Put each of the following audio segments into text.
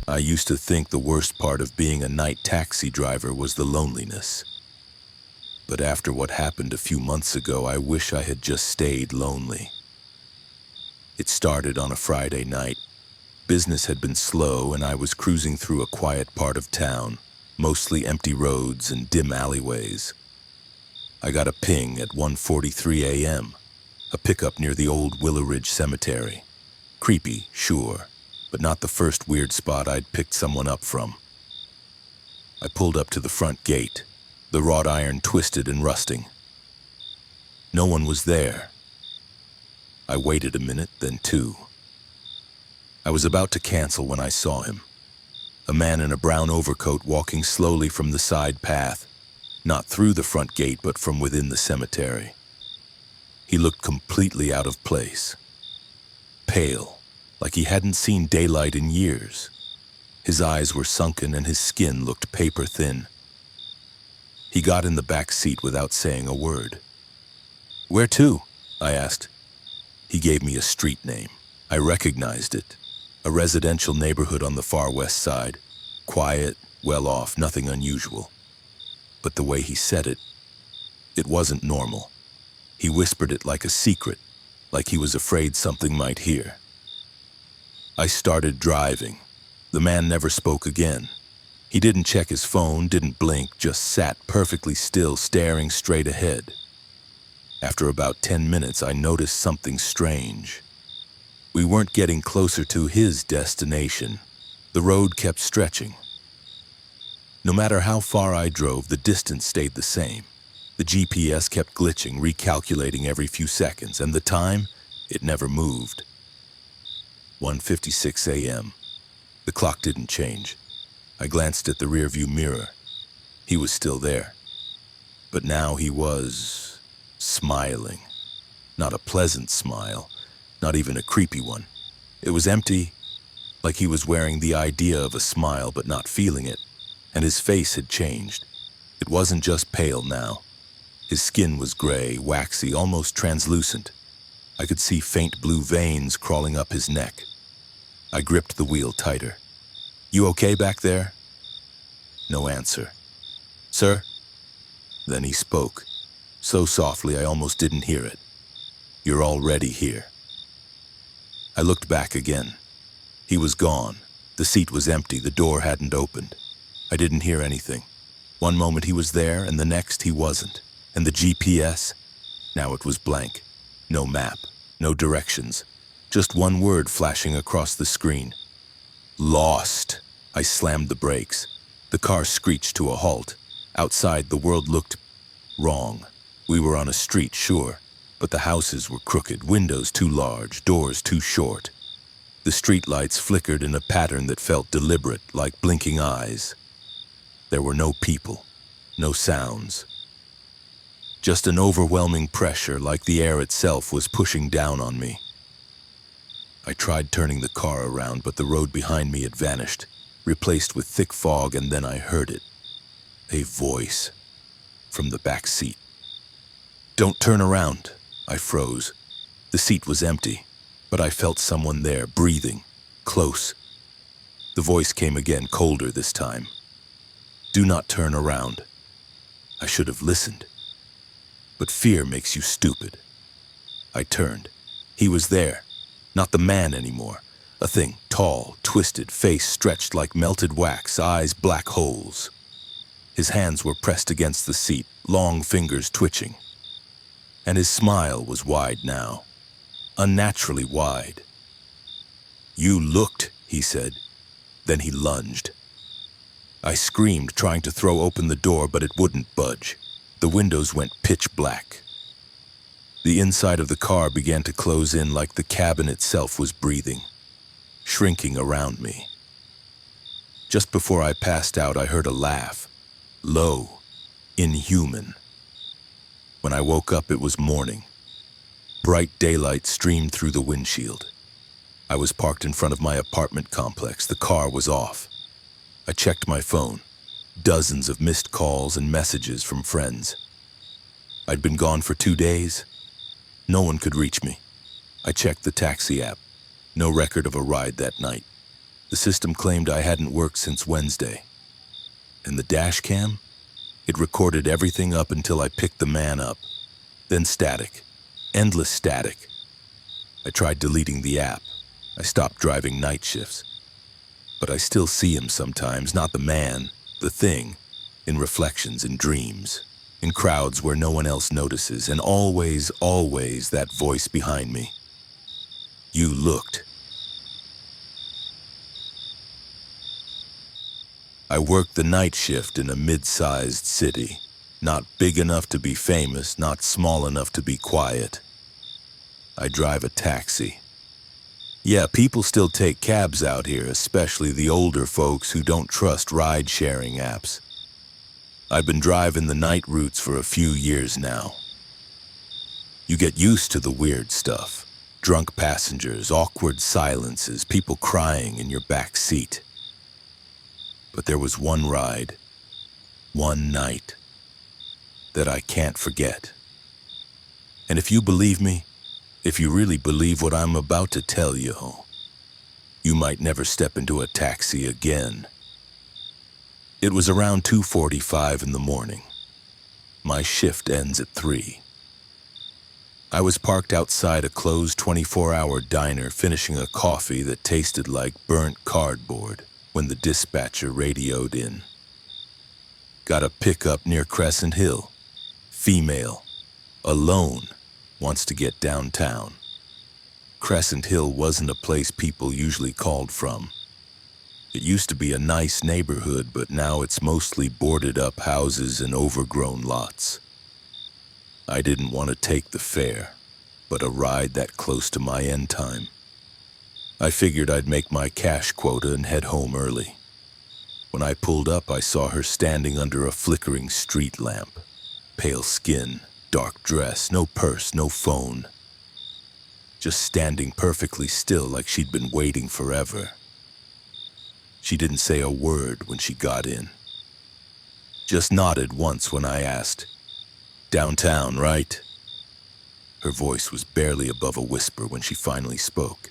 I used to think the worst part of being a night taxi driver was the loneliness. But after what happened a few months ago, I wish I had just stayed lonely. It started on a Friday night. Business had been slow, and I was cruising through a quiet part of town, mostly empty roads and dim alleyways. I got a ping at 1:43 a.m., a pickup near the old Willow Ridge Cemetery. Creepy, sure, but not the first weird spot I'd picked someone up from. I pulled up to the front gate, the wrought iron twisted and rusting. No one was there. I waited a minute, then two. I was about to cancel when I saw him. A man in a brown overcoat walking slowly from the side path, not through the front gate but from within the cemetery. He looked completely out of place. Pale, like he hadn't seen daylight in years. His eyes were sunken and his skin looked paper thin. He got in the back seat without saying a word. "Where to?" I asked. He gave me a street name. I recognized it. A residential neighborhood on the far west side. Quiet, well off, nothing unusual. But the way he said it, it wasn't normal. He whispered it like a secret, like he was afraid something might hear. I started driving. The man never spoke again. He didn't check his phone, didn't blink, just sat perfectly still, staring straight ahead. After about 10 minutes, I noticed something strange. We weren't getting closer to his destination. The road kept stretching. No matter how far I drove, the distance stayed the same. The GPS kept glitching, recalculating every few seconds, and the time, it never moved. 1:56 a.m. The clock didn't change. I glanced at the rearview mirror. He was still there. But now he was smiling. Not a pleasant smile, not even a creepy one. It was empty, like he was wearing the idea of a smile but not feeling it, and his face had changed. It wasn't just pale now. His skin was gray, waxy, almost translucent. I could see faint blue veins crawling up his neck. I gripped the wheel tighter. "You okay back there?" No answer. "Sir?" Then he spoke, so softly I almost didn't hear it. "You're already here." I looked back again. He was gone. The seat was empty. The door hadn't opened. I didn't hear anything. One moment he was there, and the next he wasn't. And the GPS? Now it was blank. No map, no directions. Just one word flashing across the screen. Lost. I slammed the brakes. The car screeched to a halt. Outside, the world looked wrong. We were on a street, sure, but the houses were crooked, windows too large, doors too short. The streetlights flickered in a pattern that felt deliberate, like blinking eyes. There were no people, no sounds. Just an overwhelming pressure, like the air itself was pushing down on me. I tried turning the car around, but the road behind me had vanished, replaced with thick fog, and then I heard it. A voice from the back seat. "Don't turn around." I froze. The seat was empty, but I felt someone there, breathing, close. The voice came again, colder this time. "Do not turn around." I should have listened. But fear makes you stupid. I turned. He was there. Not the man anymore. A thing, tall, twisted, face stretched like melted wax, eyes black holes. His hands were pressed against the seat, long fingers twitching. And his smile was wide now. Unnaturally wide. "You looked," he said. Then he lunged. I screamed, trying to throw open the door, but it wouldn't budge. The windows went pitch black. The inside of the car began to close in like the cabin itself was breathing, shrinking around me. Just before I passed out, I heard a laugh. Low, inhuman. When I woke up, it was morning. Bright daylight streamed through the windshield. I was parked in front of my apartment complex. The car was off. I checked my phone. Dozens of missed calls and messages from friends. I'd been gone for 2 days. No one could reach me. I checked the taxi app. No record of a ride that night. The system claimed I hadn't worked since Wednesday. And the dash cam? It recorded everything up until I picked the man up. Then static. Endless static. I tried deleting the app. I stopped driving night shifts. But I still see him sometimes, not the man, the thing, in reflections, in dreams, in crowds where no one else notices, and always, always that voice behind me. You looked. I worked the night shift in a mid-sized city, not big enough to be famous, not small enough to be quiet. I drive a taxi. Yeah, people still take cabs out here, especially the older folks who don't trust ride-sharing apps. I've been driving the night routes for a few years now. You get used to the weird stuff. Drunk passengers, awkward silences, people crying in your back seat. But there was one ride, one night, that I can't forget. And if you believe me, if you really believe what I'm about to tell you, you might never step into a taxi again. It was around 2:45 in the morning. My shift ends at 3. I was parked outside a closed 24-hour diner finishing a coffee that tasted like burnt cardboard when the dispatcher radioed in. Got a pickup near Crescent Hill. Female. Alone. Wants to get downtown. Crescent Hill wasn't a place people usually called from. It used to be a nice neighborhood, but now it's mostly boarded up houses and overgrown lots. I didn't want to take the fare, but a ride that close to my end time. I figured I'd make my cash quota and head home early. When I pulled up, I saw her standing under a flickering street lamp. Pale skin, dark dress, no purse, no phone. Just standing perfectly still like she'd been waiting forever. She didn't say a word when she got in. Just nodded once when I asked, "Downtown, right?" Her voice was barely above a whisper when she finally spoke.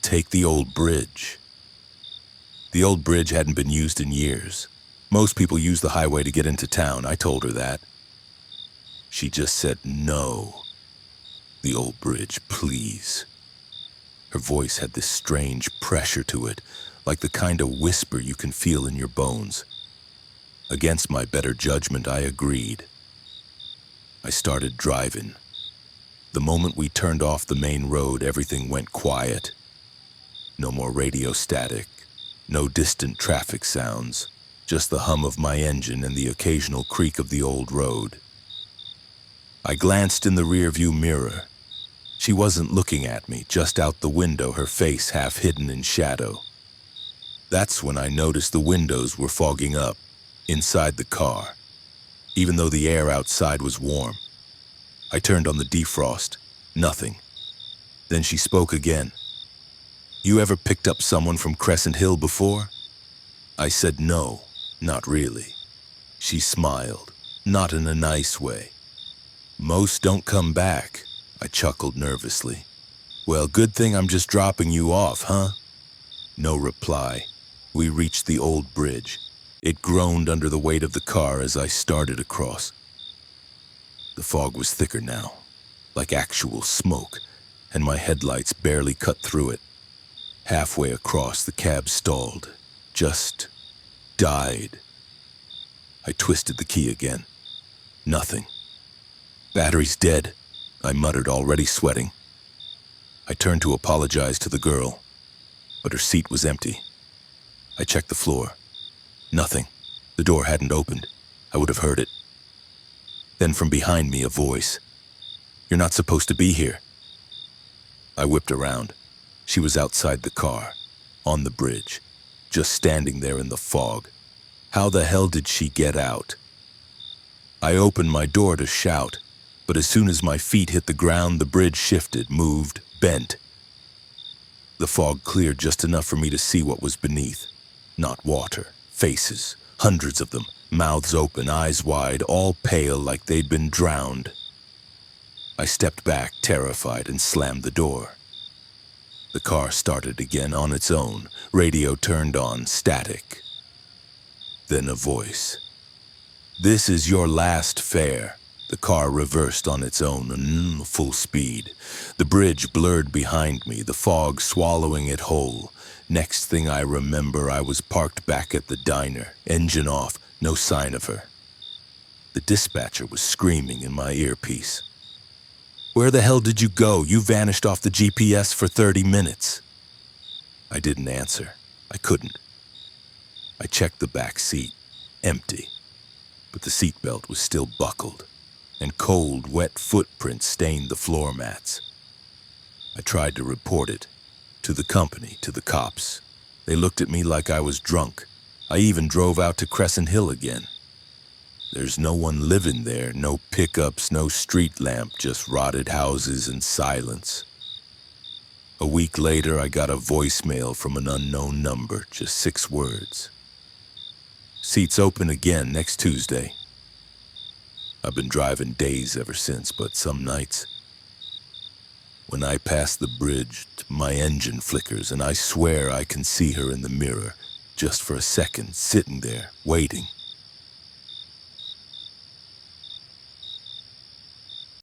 "Take the old bridge." The old bridge hadn't been used in years. Most people use the highway to get into town. I told her that. She just said, "No. The old bridge, please." Her voice had this strange pressure to it, like the kind of whisper you can feel in your bones. Against my better judgment, I agreed. I started driving. The moment we turned off the main road, everything went quiet. No more radio static, no distant traffic sounds, just the hum of my engine and the occasional creak of the old road. I glanced in the rearview mirror. She wasn't looking at me, just out the window, her face half hidden in shadow. That's when I noticed the windows were fogging up, inside the car, even though the air outside was warm. I turned on the defrost. Nothing. Then she spoke again. "You ever picked up someone from Crescent Hill before?" I said no, not really. She smiled, not in a nice way. "Most don't come back," I chuckled nervously. "Well, good thing I'm just dropping you off, huh?" No reply. We reached the old bridge. It groaned under the weight of the car as I started across. The fog was thicker now, like actual smoke, and my headlights barely cut through it. Halfway across, the cab stalled. Just died. I twisted the key again. Nothing. "Battery's dead," I muttered, already sweating. I turned to apologize to the girl, but her seat was empty. I checked the floor. Nothing. The door hadn't opened. I would have heard it. Then from behind me, a voice. "You're not supposed to be here." I whipped around. She was outside the car, on the bridge, just standing there in the fog. How the hell did she get out? I opened my door to shout, but as soon as my feet hit the ground, the bridge shifted, moved, bent. The fog cleared just enough for me to see what was beneath. Not water, faces, hundreds of them, mouths open, eyes wide, all pale like they'd been drowned. I stepped back, terrified, and slammed the door. The car started again on its own, radio turned on, static. Then a voice. "This is your last fare." The car reversed on its own, full speed. The bridge blurred behind me, the fog swallowing it whole. Next thing I remember, I was parked back at the diner, engine off, no sign of her. The dispatcher was screaming in my earpiece. "Where the hell did you go? You vanished off the GPS for 30 minutes. I didn't answer. I couldn't. I checked the back seat. Empty. But the seatbelt was still buckled, and cold, wet footprints stained the floor mats. I tried to report it. To the company, to the cops. They looked at me like I was drunk. I even drove out to Crescent Hill again. There's no one living there, no pickups, no street lamp, just rotted houses and silence. A week later, I got a voicemail from an unknown number, just 6 words. "Seats open again next Tuesday." I've been driving days ever since, but some nights, when I pass the bridge, my engine flickers and I swear I can see her in the mirror, just for a second, sitting there, waiting.